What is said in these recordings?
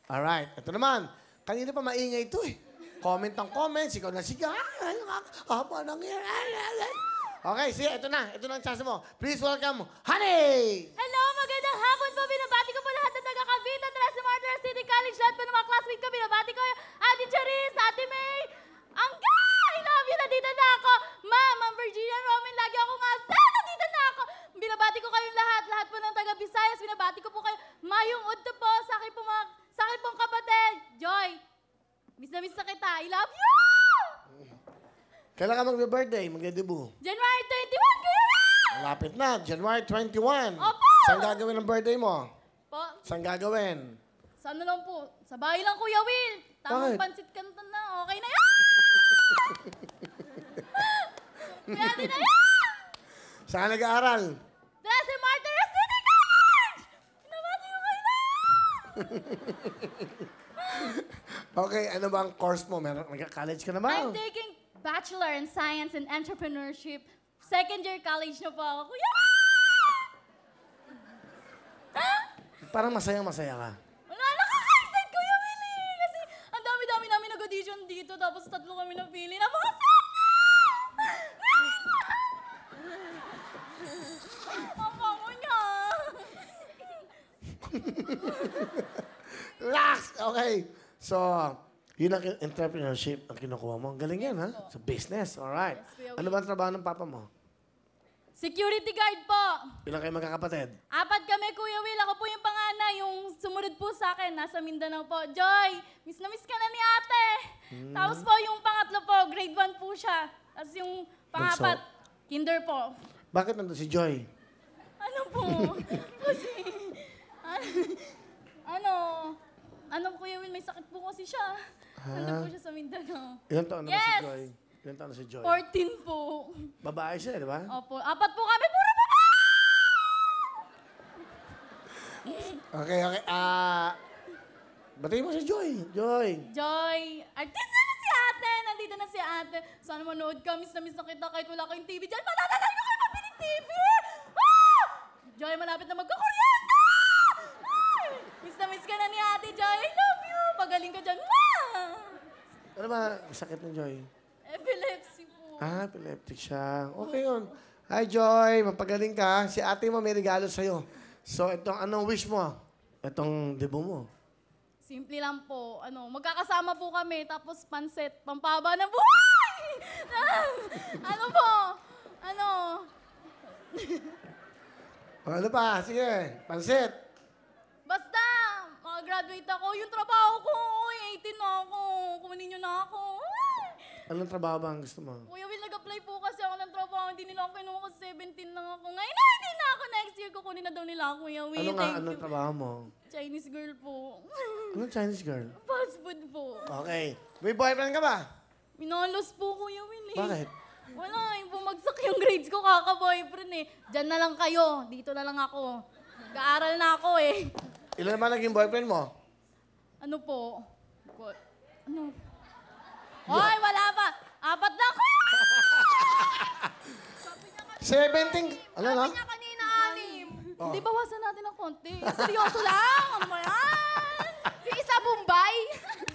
Alright. Ito naman. Kanina pa maingay ito eh. Comment ng comment. Sigaw na sigaw. Haba nang Okay, sige. Ito na. Ito na ang chance mo. Please welcome, Honey! Hello, magandang hapon po. Binabati ko po lahat ng taga-Cavite, Tres Martyrs City College, lahat po ng mga classmate ko. Binabati ko yung Ate Charis, Ate May. Angga! I love you! Nandito na ako. Ma'am Virginia Roman, lagi ako nga. Nandito na ako. Binabati ko kayong lahat. Lahat po ng taga-Visayas. Binabati ko po kayo. Mayong Udto po. Sa akin pong kapatid. Joy. Miss na miss na kita. I love you! Kailan ka magbe-birthday? Magde-debut? January 21, Kuya Will! Malapit na. January 21. Opo! Saan gagawin ang birthday mo? Po? Saan gagawin? Sa ano lang po? Sa bahay lang, Kuya Will. Tamang Bakit? pansit canton na. Okay na yan! Pwede na yan! Saan nag-aaral? Tres Martyrs City College! Pinabati ko kayo na! Okay, ano ba ang course mo? Nag-college ka na ba? I'm taking Bachelor in Science and Entrepreneurship. Second year college na po ako. Kuya! Parang masayang-masaya ka. Wala, nakaka-excite, Kuya Willie! Kasi ang dami-dami namin nag-audition dito, tapos 3 kami napili. Napakasarap na! Ang bango niya! Relax! Okay. So, yun ang entrepreneurship ang kinukuha mo. Ang galing yan, ha? Sa business. Alright. Yes, Ano ba ang trabaho ng papa mo? Security guard po! Ilang kayo magkakapatid? 4 kami, Kuya Will. Ako po yung panganay, yung sumunod po sa akin. Nasa Mindanao po. Joy, miss na miss ka na ni ate. Tapos po yung pangatlo po, grade 1 po siya. Tapos yung pangapat, kinder po. Bakit nandun si Joy? Ano po? Kasi, ano, Kuya Will, may sakit po kasi siya. Nandun po siya sa Mindanao. Ilang taon na ba si Yes! Joy? Ilang taon na si Joy? 14 po. Babae siya, di ba? Opo, 4 po kami, puro babae! Okay. Batiin mo si Joy. Joy. Joy, artista na si ate! Nandito na si ate. Sana manood ka, miss na kita kahit wala kayong TV dyan. Matatalay ko kayo mabiling TV! Ah! Joy, malapit na magkakuryenta! Ay! Miss ka na ni ate, Joy. I love you! Pagaling ka dyan. Ano ba sakit ni Joy? Epilepsy po. Epileptic siya. Okay yun. Hi, Joy. Mapagaling ka. Si ate mo may regalo sa'yo. So, anong wish mo? Itong debut mo. Simple lang po. Magkakasama po kami, tapos pansit, pampaba ng buhay! Ano pa? Sige. Pansit. Basta, makagraduate ako. Yung trabaho ko, 18 na ako. Kumanin nyo na ako. Anong trabaho ba ang gusto mo? Kuya Will, nag-apply po kasi ako ng trabaho. Hindi nila ako kinuha kasi 17 lang ako. Ngayon na, hindi na ako. Next year, kukunin na daw nila ako, Kuya Will. Anong trabaho mo? Chinese girl po. Anong Chinese girl? Fast food po. Okay. May boyfriend ka ba? Minalos po, Kuya Will. Bakit? Wala, bumagsak yung grades ko, kaka-boyfriend eh. Diyan na lang kayo, dito na lang ako. Nag-aaral na ako eh. Ilan naman naging boyfriend mo? Ano po? Ano? Hoy, wala pa! 4 na ako! 17. Ano na? Sabi niya kanina 6. Hindi, bawasan natin ng konti. Seryoso lang! Ano ba yan? Yung isa Bombay?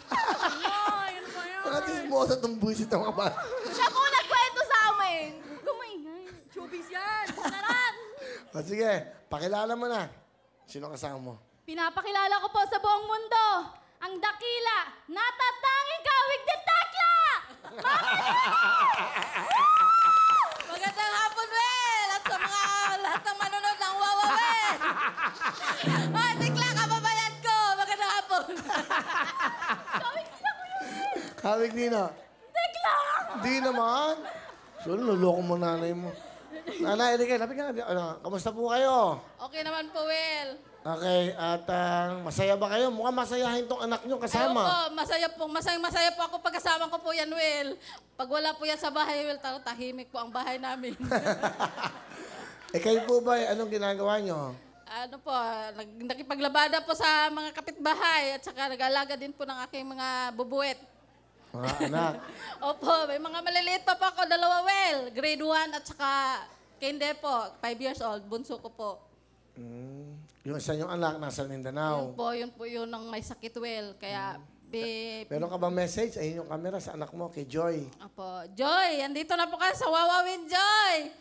Ano ba yan? Nakatismosa itong buwisit ng mga bata. Siya po nagkwento sa amin. Kumaingay. Showbiz yan. Sanaran. Sige, pakilala mo na. Sino kasama mo? Pinapakilala ko po sa buong mundo ang dakila, natatanging kawig ni Tekla! Magandang hapon, Wel! At sa mga lahat ng manonood ng Wawa, Wel! Ay, Tekla, kababayan ko! Magandang hapon! Kawig sila ko yun! Kawig Nino. Tekla! Di naman. So, luloko mo nanay mo. Nanay, Erika, lapit ka na. Kamusta po kayo? Okay naman po, Wel. Okay, at masaya ba kayo? Mukhang masayahin tong anak nyo kasama. Ayoko, masaya po ako pagkasama ko po yan, Wel. Pag wala po yan sa bahay, Wel, tahimik po ang bahay namin. Kayo po ba, anong ginagawa nyo? Nakipaglabada po sa mga kapitbahay at saka nag-alaga din po ng aking mga bubuet. Mga anak. Opo, may mga maliliit pa po ako, 2, Wel. Grade 1 at saka kinder po, 5 years old, bunso ko po. Yung isa yung anak, nasa Mindanao. Yun po yun ang may sakit, Well. Kaya, Meron ka bang message? Ayun yung camera sa anak mo, kay Joy. Apo, Joy, andito na po ka sa Wawawin, Joy.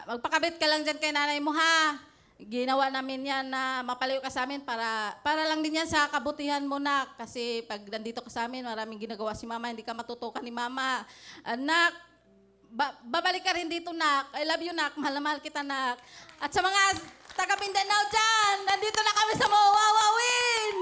Magpakabit ka lang dyan kay nanay mo, ha? Ginawa namin yan na mapalayo ka sa amin para lang din yan sa kabutihan mo, nak. Kasi pag nandito ka sa amin, maraming ginagawa si mama, hindi ka matutukan ni mama. Nak, babalik ka rin dito, nak. I love you, nak. Mahal na mahal kita, nak. At sa mga taga Mindanao dyan, nandito na kami sa Wawawin.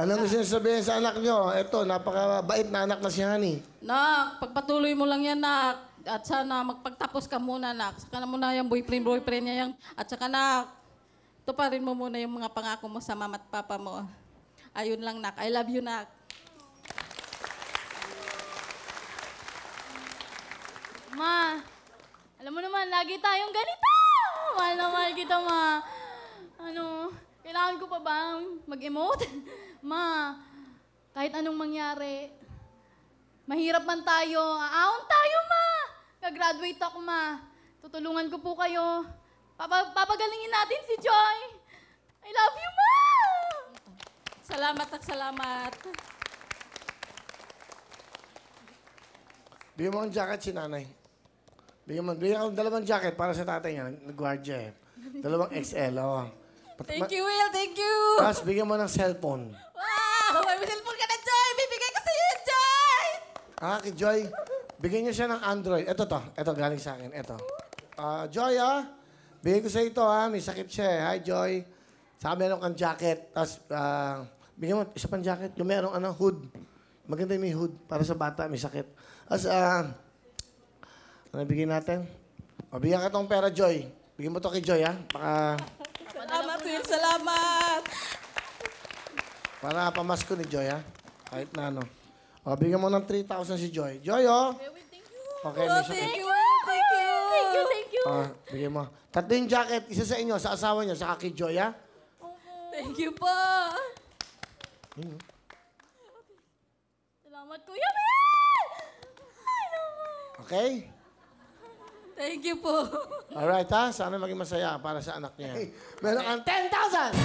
Anong gusto niyo sabihin sa anak niyo? Ito, napakabait na anak na si Honey. Nak, pagpatuloy mo lang yan, nak. At sana magpagtapos ka muna, nak. Saka na muna yung boyfriend niya yung... At saka, nak, tuparin mo muna yung mga pangako mo sa mama at papa mo. Ayun lang, nak. I love you, nak. Ma, alam mo naman, lagi tayong ganito. Mahal na mahal kita, ma. Kailangan ko pa bang mag-emote? Ma, kahit anong mangyari, mahirap man tayo, aahon tayo, ma. Gagraduate ako, ma. Tutulungan ko po kayo. Papagalingin natin si Joy. I love you, ma! Salamat at salamat. Bigyan mo ang jacket si nanay. Bigyan mo dalawang jacket para sa tatay niya. Nag-guardia eh. Dalawang XL, oh. Thank you, Will. Thank you. Tapos bigyan mo ng cellphone. Wow! May cellphone ka na, Joy. Bibigay ko sa iyo, Joy. Kay Joy, bigyan niyo siya ng Android. Ito to. Ito, galing sa akin. Ito. Joy, bigay ko sa ito, May sakit siya, eh. Hi, Joy. Saka meron kang jacket. Tapos, bigyan mo isa pang jacket. Yung merong hood. Maganda yung may hood. Para sa bata, may sakit. Tapos, ano bigyan natin? Bigyan ka tong pera, Joy. Bigyan mo to kay Joy, Baka... Salamat, Will. Salamat. Para pamasko ni Joy, Kahit na ano. Bigyan mo ng 3,000 si Joy. Joy, Okay, may sakit. Thank you, Will. Thank you. Thank you. Bigyan mo. Tatlo yung jacket. Isa sa inyo, sa asawa niyo, sa kay Joy, Thank you po. Salamat, Kuya Will! Ay, naman. Okay? Thank you po. Alright, Sana maging masaya para sa anak niya. Meron kang 10,000!